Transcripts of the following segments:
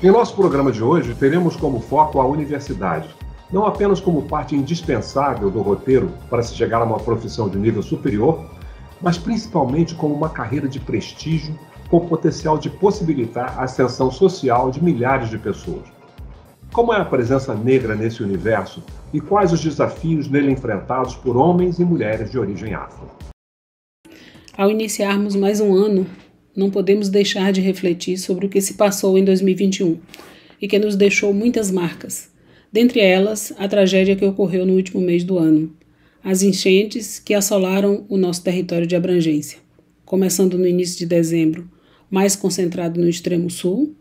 Em nosso programa de hoje, teremos como foco a universidade, não apenas como parte indispensável do roteiro para se chegar a uma profissão de nível superior, mas principalmente como uma carreira de prestígio com potencial de possibilitar a ascensão social de milhares de pessoas. Como é a presença negra nesse universo e quais os desafios nele enfrentados por homens e mulheres de origem afro? Ao iniciarmos mais um ano, não podemos deixar de refletir sobre o que se passou em 2021 e que nos deixou muitas marcas. Dentre elas, a tragédia que ocorreu no último mês do ano, as enchentes que assolaram o nosso território de abrangência, começando no início de dezembro, mais concentrado no extremo sul,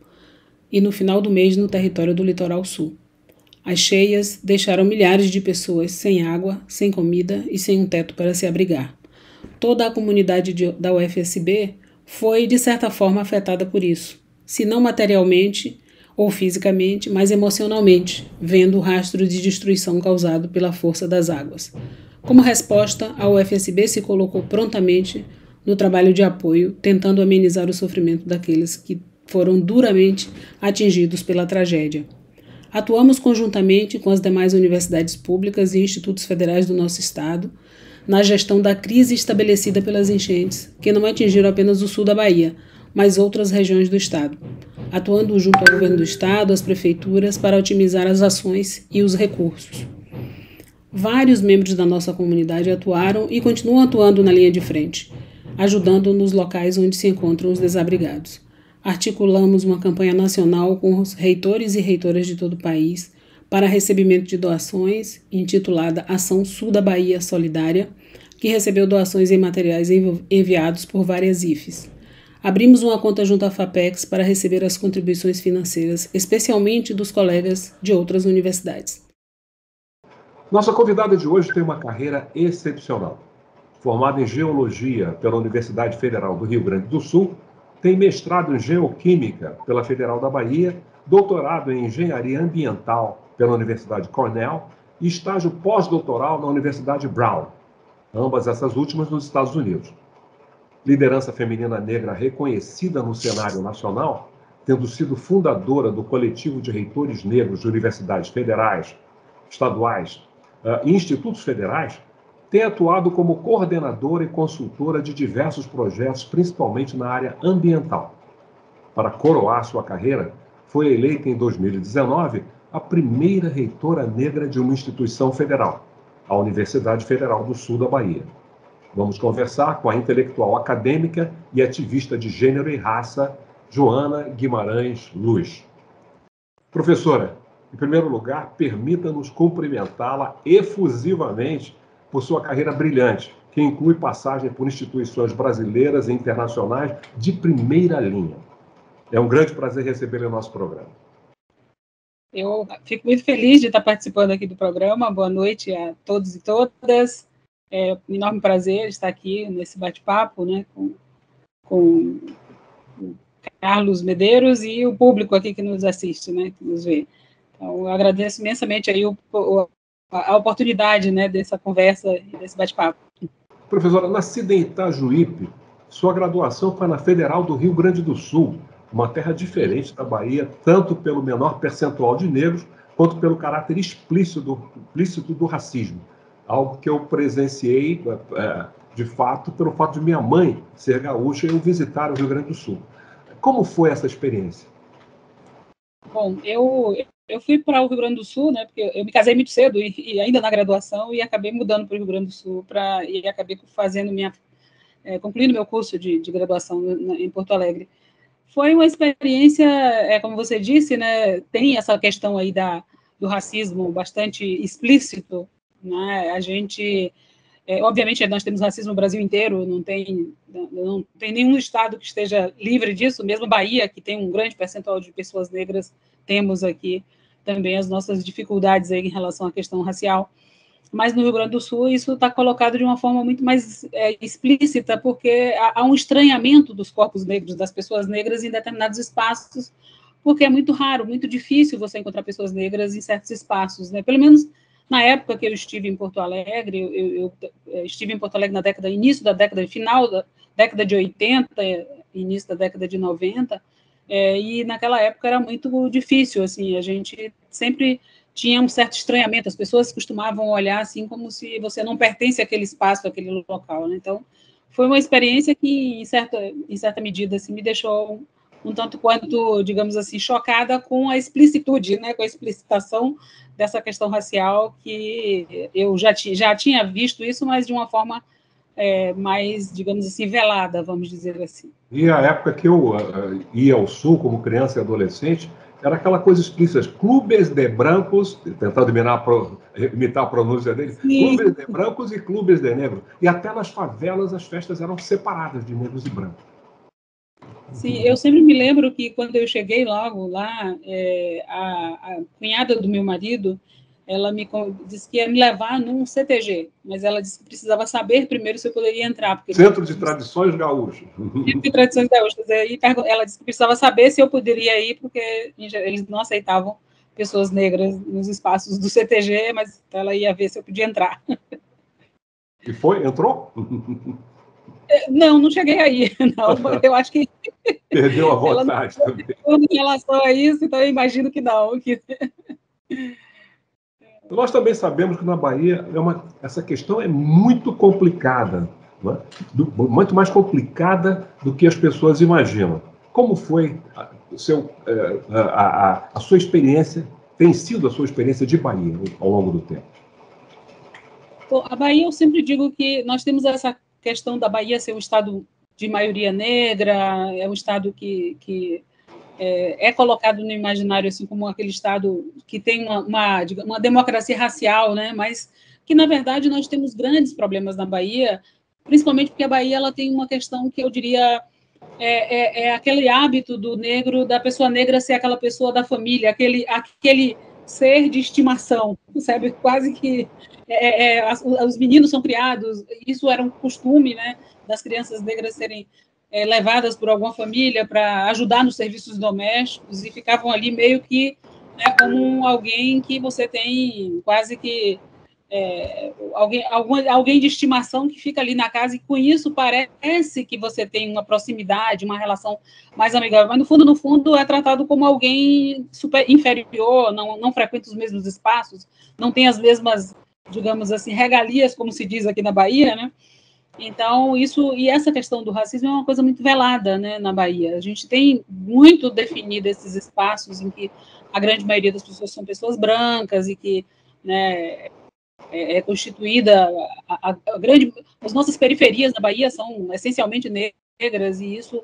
e no final do mês no território do litoral sul. As cheias deixaram milhares de pessoas sem água, sem comida e sem um teto para se abrigar. Toda a comunidade da UFSB foi, de certa forma, afetada por isso, se não materialmente ou fisicamente, mas emocionalmente, vendo o rastro de destruição causado pela força das águas. Como resposta, a UFSB se colocou prontamente no trabalho de apoio, tentando amenizar o sofrimento daqueles que foram duramente atingidos pela tragédia. Atuamos conjuntamente com as demais universidades públicas e institutos federais do nosso estado na gestão da crise estabelecida pelas enchentes, que não atingiram apenas o sul da Bahia, mas outras regiões do estado, atuando junto ao governo do estado, às prefeituras, para otimizar as ações e os recursos. Vários membros da nossa comunidade atuaram e continuam atuando na linha de frente, ajudando nos locais onde se encontram os desabrigados. Articulamos uma campanha nacional com os reitores e reitoras de todo o país para recebimento de doações, intitulada Ação Sul da Bahia Solidária, que recebeu doações em materiais enviados por várias IFES. Abrimos uma conta junto à FAPEX para receber as contribuições financeiras, especialmente dos colegas de outras universidades. Nossa convidada de hoje tem uma carreira excepcional. Formada em Geologia pela Universidade Federal do Rio Grande do Sul, tem mestrado em Geoquímica pela Federal da Bahia, doutorado em Engenharia Ambiental pela Universidade Cornell e estágio pós-doutoral na Universidade Brown, ambas essas últimas nos Estados Unidos. Liderança feminina negra reconhecida no cenário nacional, tendo sido fundadora do coletivo de reitores negros de universidades federais, estaduais e institutos federais, tem atuado como coordenadora e consultora de diversos projetos, principalmente na área ambiental. Para coroar sua carreira, foi eleita em 2019 a primeira reitora negra de uma instituição federal, a Universidade Federal do Sul da Bahia. Vamos conversar com a intelectual acadêmica e ativista de gênero e raça, Joana Guimarães Luz. Professora, em primeiro lugar, permita-nos cumprimentá-la efusivamente por sua carreira brilhante, que inclui passagem por instituições brasileiras e internacionais de primeira linha. É um grande prazer recebê-la em nosso programa. Eu fico muito feliz de estar participando aqui do programa. Boa noite a todos e todas. É um enorme prazer estar aqui nesse bate-papo, né, com o Carlos Medeiros e o público aqui que nos assiste, né, que nos vê. Então, eu agradeço imensamente aí a oportunidade, né, dessa conversa e desse bate-papo. Professora, nascida em Itajuípe, sua graduação foi na Federal do Rio Grande do Sul, uma terra diferente da Bahia, tanto pelo menor percentual de negros, quanto pelo caráter explícito do racismo. Algo que eu presenciei, de fato, pelo fato de minha mãe ser gaúcha e eu visitar o Rio Grande do Sul. Como foi essa experiência? Bom, eu fui para o Rio Grande do Sul, né, porque eu me casei muito cedo e ainda na graduação e acabei mudando para o Rio Grande do Sul e acabei fazendo concluindo meu curso de graduação em Porto Alegre. Foi uma experiência, como você disse, né, tem essa questão aí do racismo bastante explícito, né, a gente, obviamente, nós temos racismo no Brasil inteiro, não tem nenhum estado que esteja livre disso, mesmo Bahia, que tem um grande percentual de pessoas negras, temos aqui também as nossas dificuldades aí em relação à questão racial. Mas no Rio Grande do Sul isso está colocado de uma forma muito mais explícita, porque há um estranhamento dos corpos negros, das pessoas negras em determinados espaços, porque é muito raro, muito difícil você encontrar pessoas negras em certos espaços, né? Pelo menos na época que eu estive em Porto Alegre, eu estive em Porto Alegre final da década de 80, início da década de 90, E naquela época era muito difícil, assim, a gente sempre tinha um certo estranhamento, as pessoas costumavam olhar assim como se você não pertence àquele espaço, àquele local, né? Então, foi uma experiência que, em certa medida, assim, me deixou um tanto quanto, digamos assim, chocada com a explicitude, né, com a explicitação dessa questão racial, que eu já tinha visto isso, mas de uma forma mais, digamos assim, velada, vamos dizer assim. E a época que eu ia ao Sul como criança e adolescente, era aquela coisa explícita, clubes de brancos, tentando imitar a pronúncia dele, Sim. clubes de brancos e clubes de negros. E até nas favelas as festas eram separadas de negros e brancos. Sim, eu sempre me lembro que quando eu cheguei logo lá, a cunhada do meu marido, ela disse que ia me levar num CTG, mas ela disse que precisava saber primeiro se eu poderia entrar. Porque Centro de Tradições Gaúchas. Centro de Tradições Gaúchas. Ela disse que precisava saber se eu poderia ir, porque eles não aceitavam pessoas negras nos espaços do CTG, mas ela ia ver se eu podia entrar. E foi? Entrou? Não cheguei aí. Não, eu acho que perdeu a vontade também. Em relação a isso, então eu imagino que não. Nós também sabemos que na Bahia essa questão é muito complicada, não é? Muito mais complicada do que as pessoas imaginam. Como foi a sua experiência, tem sido a sua experiência de Bahia ao longo do tempo? Bom, a Bahia, eu sempre digo que nós temos essa questão da Bahia ser um estado de maioria negra, é um estado que é colocado no imaginário assim como aquele estado que tem uma democracia racial, né? Mas que na verdade nós temos grandes problemas na Bahia, principalmente porque a Bahia ela tem uma questão que eu diria aquele hábito do negro, da pessoa negra ser aquela pessoa da família, aquele ser de estimação, sabe? Quase que os meninos são criados, isso era um costume, né? Das crianças negras serem levadas por alguma família para ajudar nos serviços domésticos e ficavam ali meio que, né, como alguém que você tem quase que alguém de estimação que fica ali na casa e com isso parece que você tem uma proximidade, uma relação mais amigável, mas no fundo é tratado como alguém super inferior, não frequenta os mesmos espaços, não tem as mesmas, digamos assim, regalias, como se diz aqui na Bahia, né? Então, essa questão do racismo é uma coisa muito velada, né, na Bahia. A gente tem muito definido esses espaços em que a grande maioria das pessoas são pessoas brancas e que, né, constituída as nossas periferias na Bahia são essencialmente negras e isso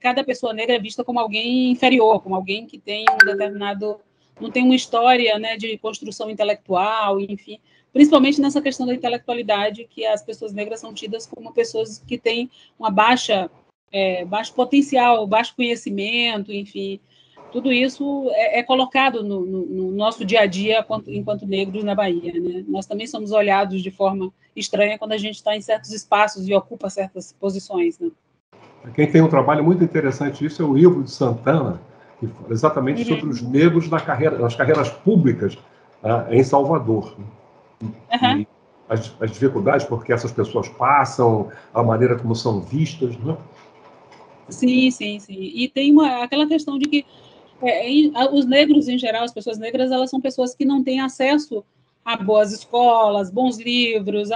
cada pessoa negra é vista como alguém inferior, como alguém que tem um determinado não tem uma história, né, de construção intelectual, enfim, principalmente nessa questão da intelectualidade, que as pessoas negras são tidas como pessoas que têm uma baixo potencial, baixo conhecimento, enfim, tudo isso é colocado no nosso dia a dia enquanto negros na Bahia, né? Nós também somos olhados de forma estranha quando a gente está em certos espaços e ocupa certas posições, né? Quem tem um trabalho muito interessante isso é o Ivo de Santana, que fala exatamente sobre os negros nas carreiras públicas em Salvador. E as dificuldades porque essas pessoas passam, a maneira como são vistas, né? Sim. E tem aquela questão de que os negros, em geral, as pessoas negras, elas são pessoas que não têm acesso a boas escolas, bons livros,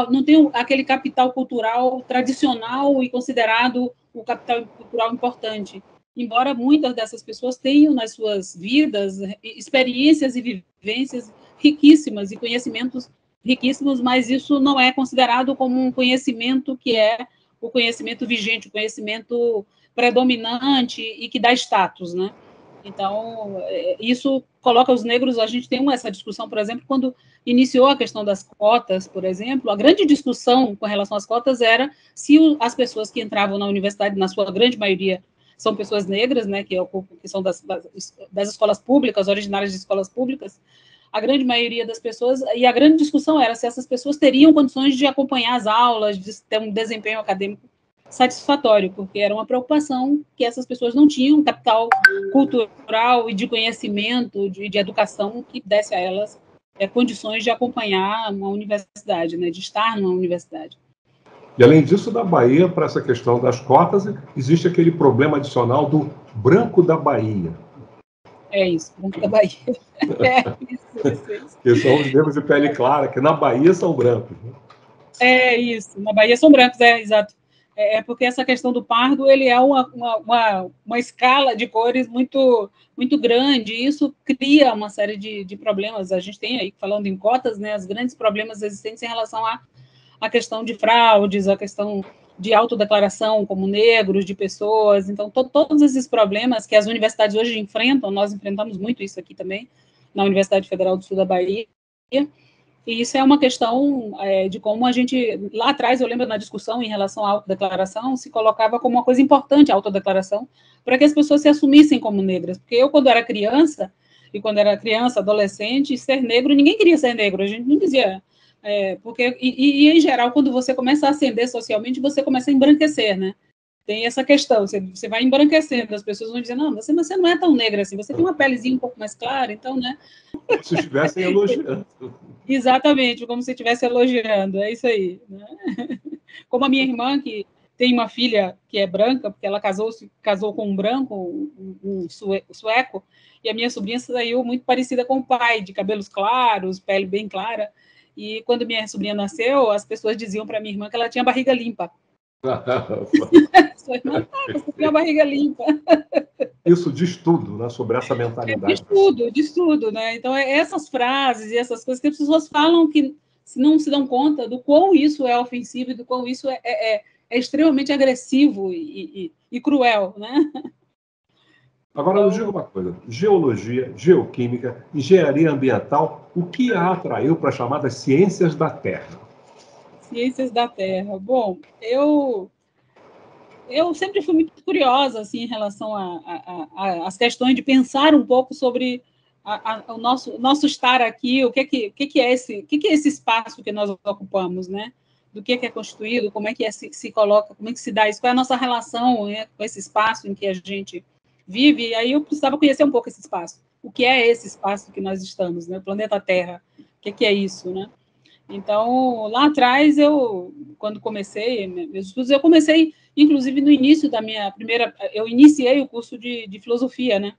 não tem aquele capital cultural tradicional e considerado o capital cultural importante. Embora muitas dessas pessoas tenham nas suas vidas experiências e vivências riquíssimas e conhecimentos riquíssimos, mas isso não é considerado como um conhecimento que é o conhecimento vigente, o conhecimento predominante e que dá status, né? Então, isso coloca os negros, a gente tem essa discussão, por exemplo, quando iniciou a questão das cotas, por exemplo, a grande discussão com relação às cotas era se as pessoas que entravam na universidade, na sua grande maioria, são pessoas negras, né, que são das escolas públicas, originárias de escolas públicas, a grande maioria das pessoas, e a grande discussão era se essas pessoas teriam condições de acompanhar as aulas, de ter um desempenho acadêmico satisfatório, porque era uma preocupação que essas pessoas não tinham capital cultural e de conhecimento, de educação que desse a elas condições de acompanhar uma universidade, né, de estar numa universidade. E, além disso, na Bahia, para essa questão das cotas, existe aquele problema adicional do branco da Bahia. É isso, branco da Bahia. Isso. Que são os negros de pele clara, que na Bahia são brancos. Né? É isso, na Bahia são brancos, exato. Porque essa questão do pardo, ele é uma escala de cores muito, muito grande, e isso cria uma série de problemas. A gente tem aí, falando em cotas, né, os grandes problemas existentes em relação à questão de fraudes, a questão de autodeclaração como negros, de pessoas. Então, todos esses problemas que as universidades hoje enfrentam, nós enfrentamos muito isso aqui também, na Universidade Federal do Sul da Bahia, e isso é uma questão de como a gente, lá atrás, eu lembro na discussão em relação à autodeclaração, se colocava como uma coisa importante a autodeclaração, para que as pessoas se assumissem como negras. Porque eu, quando era criança, adolescente, ser negro, ninguém queria ser negro, a gente não dizia. Em geral, quando você começa a ascender socialmente, você começa a embranquecer, né? Tem essa questão, você vai embranquecendo, as pessoas vão dizer, não, você não é tão negra assim, você tem uma pelezinha um pouco mais clara, então, né? Como se estivessem elogiando. Exatamente, como se estivesse elogiando, é isso aí. Né? Como a minha irmã, que tem uma filha que é branca, porque ela casou com um branco, um sueco, e a minha sobrinha saiu muito parecida com o pai, de cabelos claros, pele bem clara, e quando minha sobrinha nasceu, as pessoas diziam para minha irmã que ela tinha barriga limpa. Sua irmã, você tem a barriga limpa. Isso diz tudo, né, sobre essa mentalidade. Diz tudo, né? Então, essas frases e essas coisas que as pessoas falam que não se dão conta do quão isso é ofensivo e do quão isso é extremamente agressivo e cruel, né? Agora, eu digo uma coisa, geologia, geoquímica, engenharia ambiental, o que a atraiu para as chamadas ciências da Terra? Ciências da Terra. Bom, eu sempre fui muito curiosa assim, em relação às questões de pensar um pouco sobre o nosso estar aqui, o que é esse espaço que nós ocupamos, né? Do que é constituído, como é que se coloca, como é que se dá isso, qual é a nossa relação, né, com esse espaço em que a gente vive. E aí eu precisava conhecer um pouco esse espaço. O que é esse espaço que nós estamos, né? O planeta Terra. O que é isso, né? Então, lá atrás, quando comecei meus estudos, eu comecei, inclusive, no início da minha primeira... Eu iniciei o curso de filosofia, né?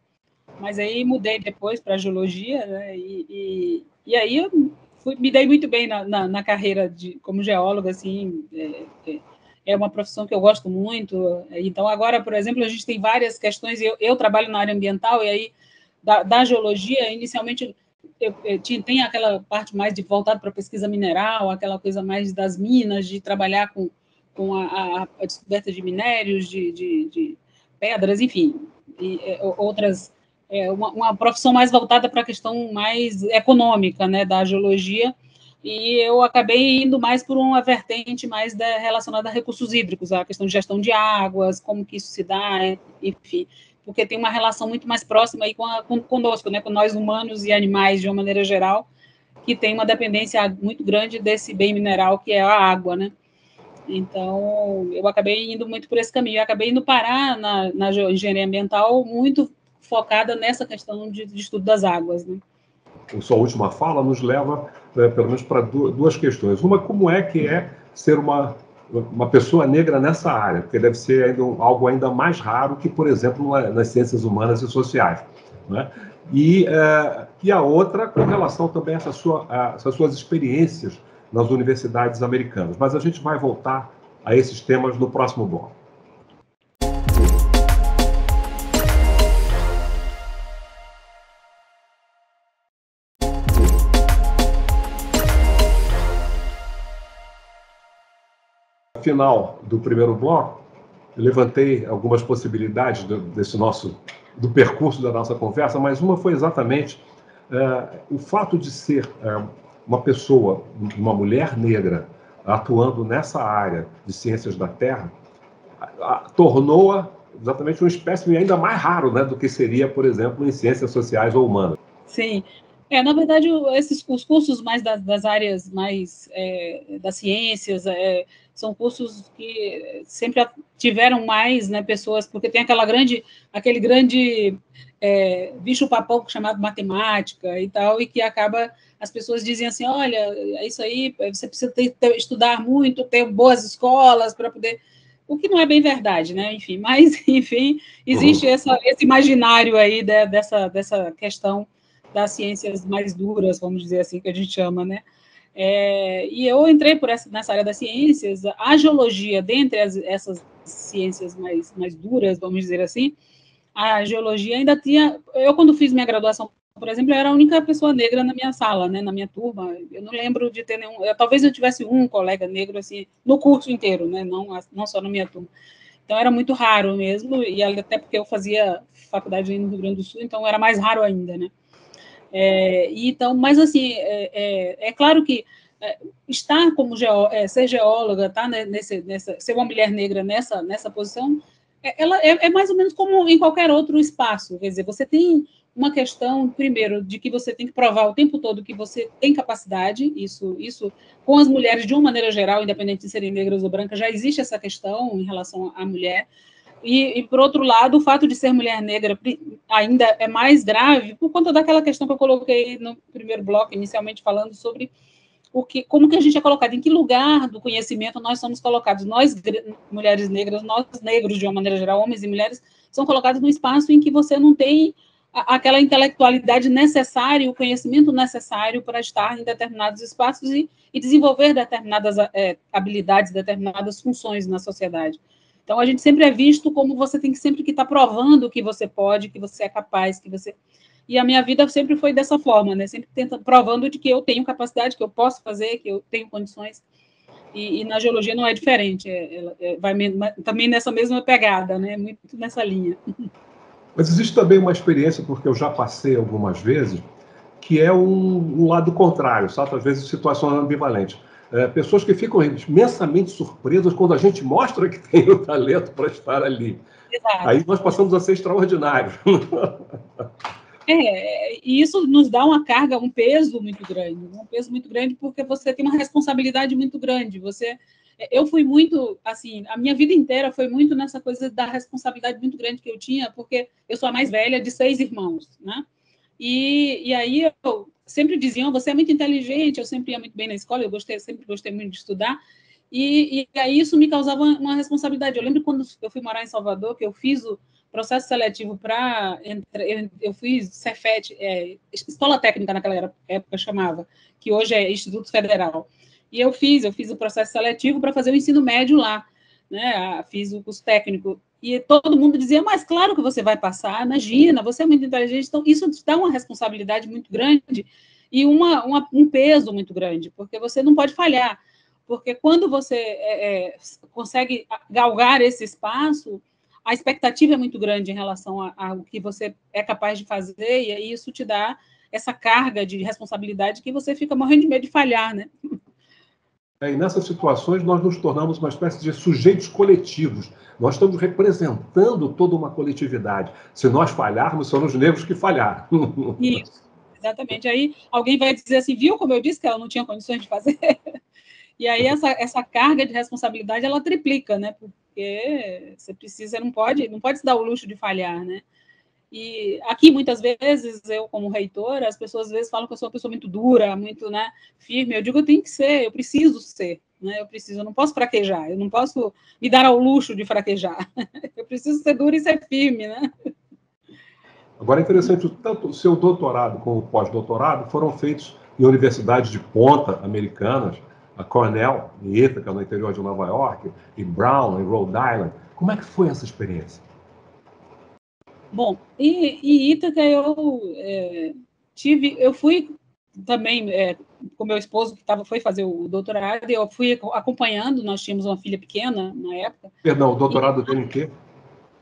Mas aí mudei depois para geologia, né? E aí eu me dei muito bem na carreira como geóloga, assim, é uma profissão que eu gosto muito. Então, agora, por exemplo, a gente tem várias questões, eu trabalho na área ambiental, e aí, da geologia, inicialmente... tem aquela parte mais de voltada para a pesquisa mineral, aquela coisa mais das minas, de trabalhar com a descoberta de minérios, de pedras, enfim, e outras, uma profissão mais voltada para a questão mais econômica, né, da geologia, e eu acabei indo mais por uma vertente mais relacionada a recursos hídricos, a questão de gestão de águas, como que isso se dá, enfim, porque tem uma relação muito mais próxima aí conosco, né, com nós humanos e animais, de uma maneira geral, que tem uma dependência muito grande desse bem mineral, que é a água, né? Então, eu acabei indo muito por esse caminho. Eu acabei indo parar na engenharia ambiental muito focada nessa questão de estudo das águas, né? Sua última fala nos leva, pelo menos, para duas questões. Uma, como é que é ser uma pessoa negra nessa área? Porque deve ser algo ainda mais raro que, por exemplo, nas ciências humanas e sociais. Né? E a outra, com relação também a essas suas experiências nas universidades americanas. Mas a gente vai voltar a esses temas no próximo bloco. Final do primeiro bloco, eu levantei algumas possibilidades do percurso da nossa conversa, mas uma foi exatamente o fato de ser uma pessoa, uma mulher negra, atuando nessa área de ciências da Terra, tornou-a exatamente uma espécie ainda mais raro, né, do que seria, por exemplo, em ciências sociais ou humanas. Sim. Na verdade, os cursos mais das áreas mais das ciências são cursos que sempre tiveram mais, né, pessoas, porque tem aquele grande bicho-papão chamado matemática e tal, e que acaba, as pessoas dizem assim, olha, é isso aí, você precisa estudar muito, ter boas escolas para poder... O que não é bem verdade, né? Enfim, mas, enfim, existe esse imaginário aí dessa questão das ciências mais duras, vamos dizer assim, que a gente chama, né? E eu entrei nessa área das ciências, a geologia, dentre essas ciências mais duras, vamos dizer assim, a geologia ainda tinha... Eu, quando fiz minha graduação, por exemplo, eu era a única pessoa negra na minha sala, né, na minha turma. Eu não lembro de ter nenhum... Talvez eu tivesse um colega negro, assim, no curso inteiro, né, não só na minha turma. Então, era muito raro mesmo, e até porque eu fazia faculdade no Rio Grande do Sul, então era mais raro ainda, né. Então, mas, assim, é claro que estar como ser geóloga, tá, ser uma mulher negra nessa posição, ela é mais ou menos como em qualquer outro espaço. Quer dizer, você tem uma questão, primeiro, de que você tem que provar o tempo todo que você tem capacidade, isso com as mulheres, de uma maneira geral, independente de serem negras ou brancas, já existe essa questão em relação à mulher. Por outro lado, o fato de ser mulher negra ainda é mais grave por conta daquela questão que eu coloquei no primeiro bloco, inicialmente falando sobre como que a gente é colocado, em que lugar do conhecimento nós somos colocados. Nós, mulheres negras, nós negros, de uma maneira geral, homens e mulheres, são colocados num espaço em que você não tem aquela intelectualidade necessária, o conhecimento necessário para estar em determinados espaços e desenvolver determinadas habilidades, determinadas funções na sociedade. Então, a gente sempre é visto como você tem que sempre que estar provando que você pode, que você é capaz, que você... E a minha vida sempre foi dessa forma, né? Sempre provando de que eu tenho capacidade, que eu posso fazer, que eu tenho condições. E na geologia não é diferente, vai também nessa mesma pegada, né? Muito nessa linha. Mas existe também uma experiência, porque eu já passei algumas vezes, que é um lado contrário, sabe? Às vezes situações ambivalentes. Pessoas que ficam imensamente surpresas quando a gente mostra que tem o talento para estar ali. Exato. Aí nós passamos a ser extraordinários. E isso nos dá uma carga, um peso muito grande, porque você tem uma responsabilidade muito grande. Eu fui muito, assim, a minha vida inteira foi muito nessa coisa da responsabilidade muito grande que eu tinha, porque eu sou a mais velha de 6 irmãos, né? E aí eu sempre diziam, você é muito inteligente, eu sempre ia muito bem na escola, sempre gostei muito de estudar, e aí isso me causava uma responsabilidade. Eu lembro quando eu fui morar em Salvador, que eu fiz o processo seletivo para... Eu fiz Cefet, Escola Técnica naquela época chamava, que hoje é Instituto Federal. E eu fiz o processo seletivo para fazer o ensino médio lá, né? Fiz o curso técnico. E todo mundo dizia, mas claro que você vai passar, imagina, você é muito inteligente. Então, isso te dá uma responsabilidade muito grande e um peso muito grande, porque você não pode falhar. Porque quando você consegue galgar esse espaço, a expectativa é muito grande em relação ao que você é capaz de fazer, e aí isso te dá essa carga de responsabilidade que você fica morrendo de medo de falhar, né? E nessas situações nós nos tornamos uma espécie de sujeitos coletivos. Nós estamos representando toda uma coletividade. Se nós falharmos, são os negros que falharam. Isso, exatamente. Aí alguém vai dizer assim, viu como eu disse que ela não tinha condições de fazer? E aí essa carga de responsabilidade, ela triplica, né? Porque você não pode se dar o luxo de falhar, né? E aqui, muitas vezes, eu, como reitora, as pessoas às vezes falam que eu sou uma pessoa muito dura, muito, né, firme. Eu digo, eu tenho que ser, eu preciso ser, né? Eu não posso fraquejar, eu não posso me dar ao luxo de fraquejar. Eu preciso ser dura e ser firme, né? Agora, é interessante, tanto o seu doutorado como o pós-doutorado foram feitos em universidades de ponta americanas, a Cornell, em Ithaca, no interior de Nova York, e Brown, em Rhode Island. Como é que foi essa experiência? Bom, em Ítaca eu fui também com meu esposo, que foi fazer o doutorado, eu fui acompanhando, nós tínhamos uma filha pequena na época. Perdão, o doutorado dele em quê?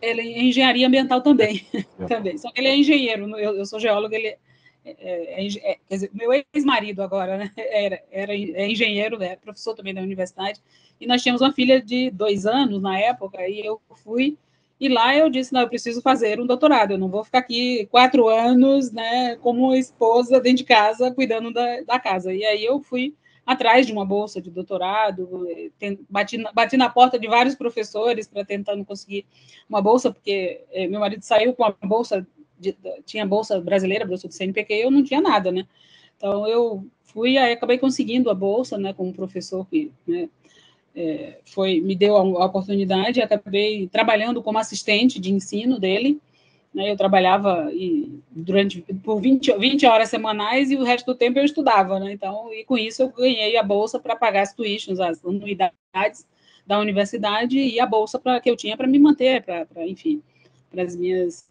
Ele é em engenharia ambiental também, também. Só que ele é engenheiro, eu sou geólogo, ele quer dizer, meu ex-marido agora, né, é engenheiro, é professor também da universidade, e nós tínhamos uma filha de 2 anos na época, e eu fui. E lá eu disse, não, eu preciso fazer um doutorado, eu não vou ficar aqui 4 anos, né, como esposa dentro de casa, cuidando da casa. E aí eu fui atrás de uma bolsa de doutorado, bati na porta de vários professores para tentando conseguir uma bolsa, porque meu marido saiu com a bolsa, tinha bolsa brasileira, bolsa do CNPq, e eu não tinha nada, né? Então, eu fui, aí acabei conseguindo a bolsa, né, com um professor que, né, me deu a oportunidade, e acabei trabalhando como assistente de ensino dele, né? Eu trabalhava por 20 horas semanais e o resto do tempo eu estudava, né? Então, e com isso eu ganhei a bolsa para pagar as tuitions, as anuidades da universidade e a bolsa que eu tinha para me manter, enfim, para as minhas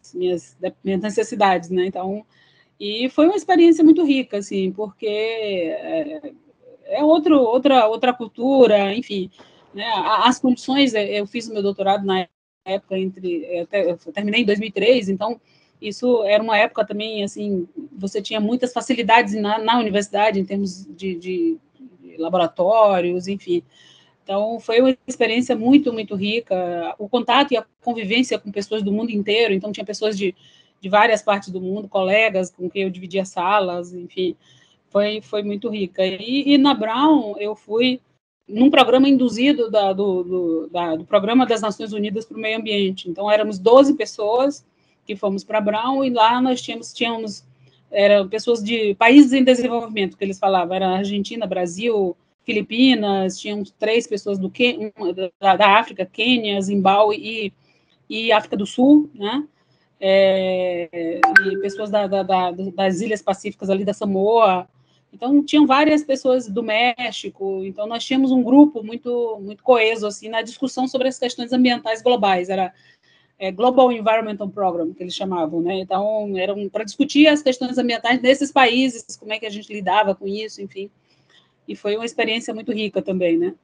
necessidades, né? Então, e foi uma experiência muito rica, assim, porque outra cultura, enfim, né? As condições, eu fiz o meu doutorado na época eu terminei em 2003, então isso era uma época também, assim, você tinha muitas facilidades na universidade em termos de laboratórios, enfim. Então, foi uma experiência muito, muito rica. O contato e a convivência com pessoas do mundo inteiro. Então, tinha pessoas de várias partes do mundo, colegas com quem eu dividia salas, enfim. Foi muito rica. E na Brown, eu fui num programa induzido do Programa das Nações Unidas para o Meio Ambiente. Então, éramos 12 pessoas que fomos para Brown, e lá nós tínhamos eram pessoas de países em desenvolvimento, que eles falavam, era Argentina, Brasil, Filipinas, tínhamos 3 pessoas da África, Quênia, Zimbábue e África do Sul, né? E pessoas das Ilhas Pacíficas ali da Samoa. Então, tinham várias pessoas do México. Então, nós tínhamos um grupo muito, muito coeso assim, na discussão sobre as questões ambientais globais. Era Global Environmental Program, que eles chamavam, né? Então, eram para discutir as questões ambientais desses países, como é que a gente lidava com isso, enfim. E foi uma experiência muito rica também, né?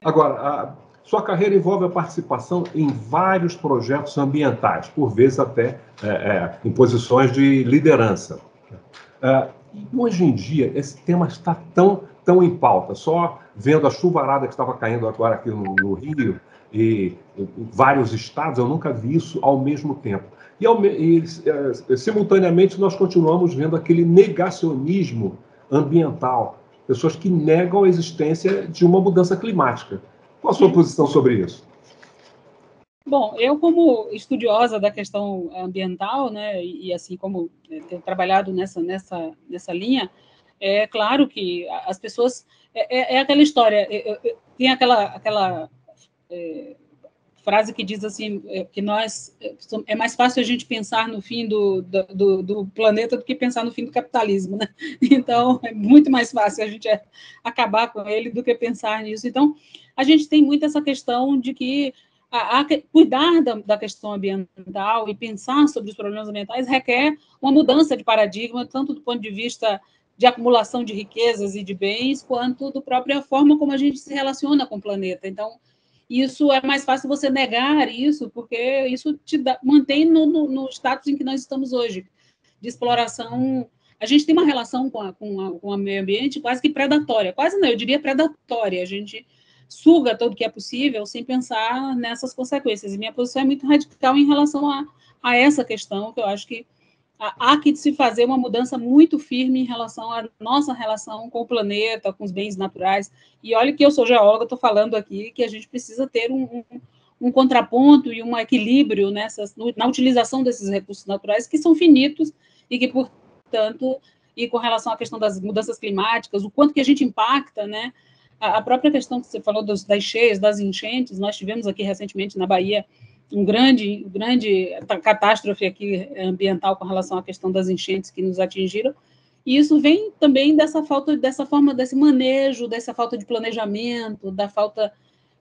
Agora, a sua carreira envolve a participação em vários projetos ambientais, por vezes até em posições de liderança. Hoje em dia, esse tema está tão em pauta. Só vendo a chuvarada que estava caindo agora aqui no Rio e em vários estados, eu nunca vi isso ao mesmo tempo. Simultaneamente, nós continuamos vendo aquele negacionismo ambiental, pessoas que negam a existência de uma mudança climática. Qual a sua posição sobre isso? Bom, eu como estudiosa da questão ambiental, né, e assim como tenho trabalhado nessa linha, é claro que as pessoas aquela história, tem aquela frase que diz assim que é mais fácil a gente pensar no fim do planeta do que pensar no fim do capitalismo, né? Então é muito mais fácil a gente acabar com ele do que pensar nisso. Então a gente tem muito essa questão de que cuidar da questão ambiental e pensar sobre os problemas ambientais requer uma mudança de paradigma, tanto do ponto de vista de acumulação de riquezas e de bens, quanto da própria forma como a gente se relaciona com o planeta. Então, isso é mais fácil você negar isso, porque isso mantém no status em que nós estamos hoje, de exploração. A gente tem uma relação com o meio ambiente quase que predatória, quase não, eu diria predatória. A gente suga tudo que é possível sem pensar nessas consequências. E minha posição é muito radical em relação a essa questão, que eu acho que há que se fazer uma mudança muito firme em relação à nossa relação com o planeta, com os bens naturais. E olha que eu sou geóloga, estou falando aqui que a gente precisa ter um contraponto e um equilíbrio na utilização desses recursos naturais que são finitos e que, portanto, e com relação à questão das mudanças climáticas, o quanto que a gente impacta, né? A própria questão que você falou das cheias, das enchentes, nós tivemos aqui recentemente na Bahia um grande catástrofe aqui ambiental com relação à questão das enchentes que nos atingiram, e isso vem também desse manejo, dessa falta de planejamento, da falta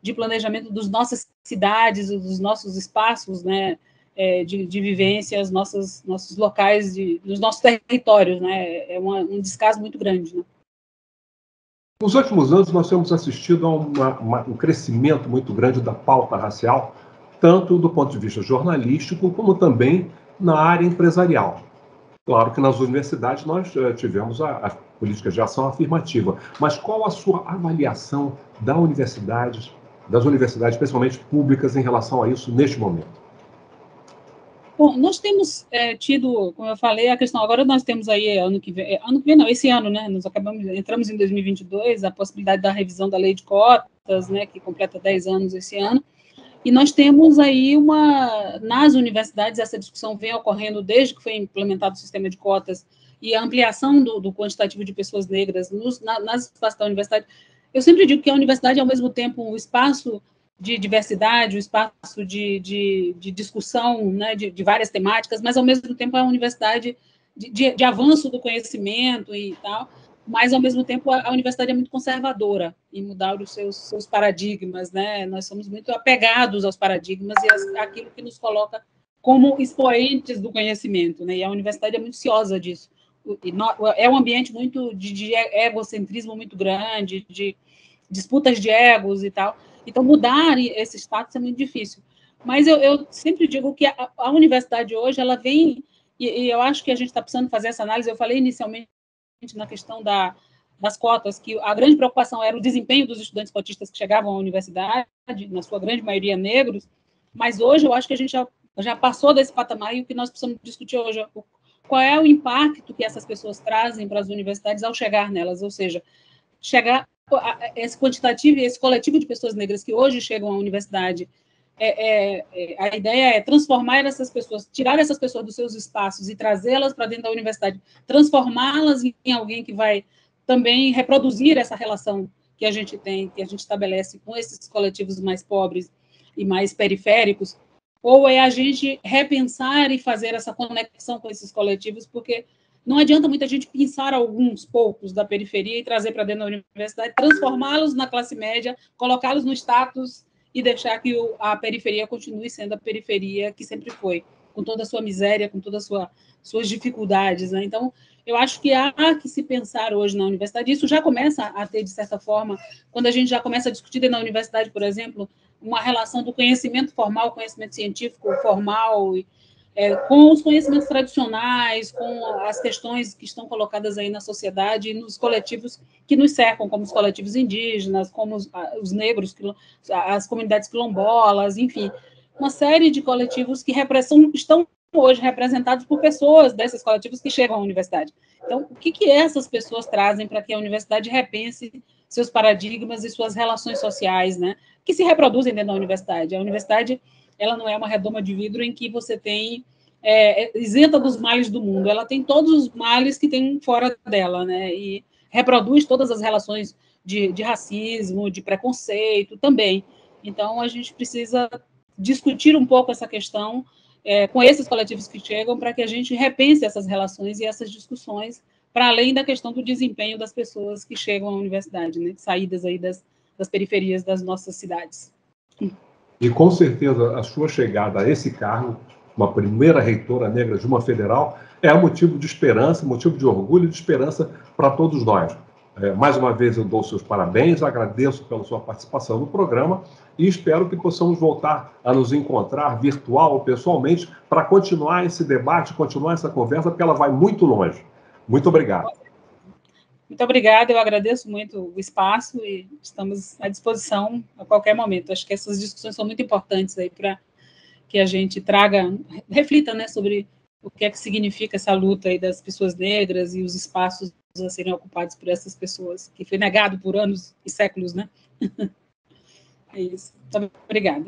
de planejamento das nossas cidades, dos nossos espaços, né, de vivência, os nossos locais, dos nossos territórios, né, um descaso muito grande, né? Nos últimos anos, nós temos assistido a um crescimento muito grande da pauta racial, tanto do ponto de vista jornalístico, como também na área empresarial. Claro que nas universidades nós tivemos a política de ação afirmativa, mas qual a sua avaliação das universidades, principalmente públicas, em relação a isso neste momento? Bom, nós temos tido, como eu falei, a questão, agora nós temos aí, ano que vem não, esse ano, né, entramos em 2022, a possibilidade da revisão da lei de cotas, né, que completa 10 anos esse ano, e nós temos aí nas universidades, essa discussão vem ocorrendo desde que foi implementado o sistema de cotas e a ampliação do quantitativo de pessoas negras nas espaços da universidade. Eu sempre digo que a universidade é, ao mesmo tempo, um espaço de diversidade, um espaço de discussão, né, de várias temáticas, mas, ao mesmo tempo, é uma universidade de avanço do conhecimento e tal, mas, ao mesmo tempo, a universidade é muito conservadora em mudar os seus paradigmas, né? Nós somos muito apegados aos paradigmas e aquilo que nos coloca como expoentes do conhecimento, né? E a universidade é muito ciosa disso. É um ambiente muito de egocentrismo muito grande, de disputas de egos e tal. Então, mudar esse status é muito difícil. Mas eu sempre digo que a universidade hoje, ela vem, e eu acho que a gente está precisando fazer essa análise. Eu falei inicialmente na questão das cotas, que a grande preocupação era o desempenho dos estudantes cotistas que chegavam à universidade, na sua grande maioria negros, mas hoje eu acho que a gente já passou desse patamar, e o que nós precisamos discutir hoje é qual é o impacto que essas pessoas trazem para as universidades ao chegar nelas, ou seja, esse quantitativo e esse coletivo de pessoas negras que hoje chegam à universidade, a ideia é transformar essas pessoas, tirar essas pessoas dos seus espaços e trazê-las para dentro da universidade, transformá-las em alguém que vai também reproduzir essa relação que a gente tem, que a gente estabelece com esses coletivos mais pobres e mais periféricos, ou é a gente repensar e fazer essa conexão com esses coletivos, porque não adianta muita gente pensar alguns poucos da periferia e trazer para dentro da universidade, transformá-los na classe média, colocá-los no status e deixar que a periferia continue sendo a periferia que sempre foi, com toda a sua miséria, com todas as suas dificuldades, né? Então, eu acho que há que se pensar hoje na universidade. Isso já começa a ter, de certa forma, quando a gente já começa a discutir dentro da universidade, por exemplo, uma relação do conhecimento formal, conhecimento científico formal, com os conhecimentos tradicionais, com as questões que estão colocadas aí na sociedade e nos coletivos que nos cercam, como os coletivos indígenas, como os negros, as comunidades quilombolas, enfim, uma série de coletivos que estão hoje representados por pessoas desses coletivos que chegam à universidade. Então, o que essas pessoas trazem para que a universidade repense seus paradigmas e suas relações sociais, né, que se reproduzem dentro da universidade? A universidade, ela não é uma redoma de vidro em que você tem isenta dos males do mundo. Ela tem todos os males que tem fora dela, né? E reproduz todas as relações de racismo, de preconceito também. Então, a gente precisa discutir um pouco essa questão com esses coletivos que chegam, para que a gente repense essas relações e essas discussões, para além da questão do desempenho das pessoas que chegam à universidade, né? Saídas aí das periferias das nossas cidades. E, com certeza, a sua chegada a esse cargo, uma primeira reitora negra de uma federal, é um motivo de esperança, motivo de orgulho e de esperança para todos nós. Mais uma vez, eu dou seus parabéns, agradeço pela sua participação no programa e espero que possamos voltar a nos encontrar virtual ou pessoalmente para continuar esse debate, continuar essa conversa, porque ela vai muito longe. Muito obrigado. Muito obrigada, eu agradeço muito o espaço e estamos à disposição a qualquer momento. Acho que essas discussões são muito importantes aí para que a gente reflita, né, sobre o que é que significa essa luta aí das pessoas negras e os espaços a serem ocupados por essas pessoas, que foi negado por anos e séculos, né? É isso. Muito obrigada.